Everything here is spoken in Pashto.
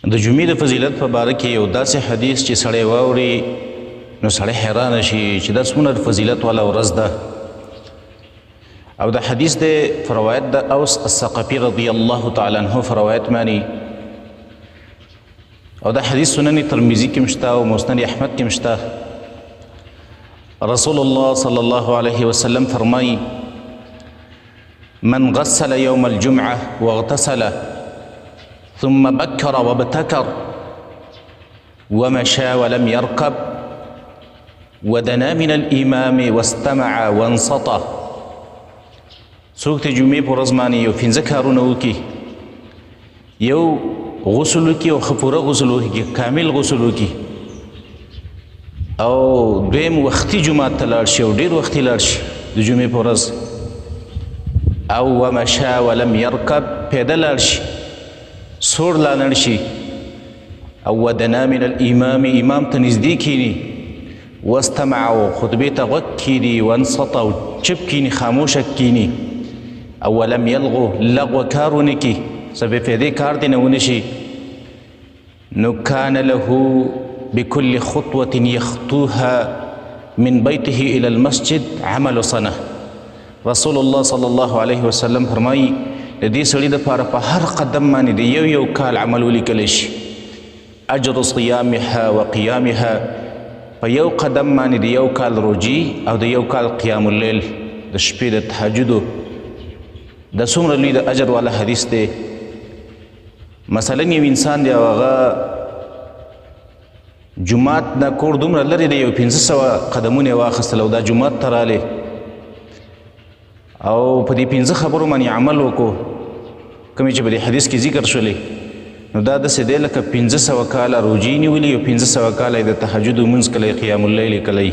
د جمعې د فضیلت په باره کې یو داسې حدیث چې سړی واوري نو سړی حیرانه شي چې دا څومره فضیلت والا ورځ ده. او دا حدیث د روایت د اوس الثقفي رضی الله تعالی عنه روایت مانی، او دا حدیث سنن ترمذی کې مشته او مسند احمد کې مشته. رسول الله صلی الله علیه وسلم فرمایي: من غسل يوم الجمعة واغتسل ثم بكر وابتكر ومشى ولم يركب ودنا من الإمام واستمع وانصت. څوک د جمعې په ورځ باندې یو پنځه کارونه وکړي، یو غسل وکړي او ښه پوره غسل وکړي، کامل غسل وکړي، او دویم وختي جومات ته لاړ شي او ډېر وختي لاړ شي د جمعې په ورځ، او ومشا ولم يرکب پیاده لاړ شي، سوړ لاړ شي، او ودنا من الامام امام ته نږدې کیني، واستمع او خطبې ته غوږ کیني، وانصت او چپ کیني، خاموشه کیني، او ولم یلغو لغوه کار ونه کړي، څه بې فایدې کار دی نه ونه شي، نو کان له بكل خطوة يخطوها من بيته إلى المسجد عمل سنة. رسول الله صلی الله علیه وسلم فرمایي د دې سړي دپاره په هر قدم باندې د یو کال عمل ولیکلی شي. اجر صیامها و قیامها، په یو قدم باندې د یو کال روجي او د یو کال قیام اللیل د شپې د تهجدو. دا څومره لوی د اجر والا حدیث دی. مثلا یو انسان دی او هغه جومات نه کور دومره لرې دی، یو 500 قدمونه یې واخیستل او دا جومات ته رالی او په دې 5 خبرو باندې عمل وکړو کومې چې په دې حدیث کې ذکر شولې، نو دا داسې دی لکه 500 کاله روجې نیولي او 500 کاله یې د تهجد لمونځ کلی، قیام اللیل کلی.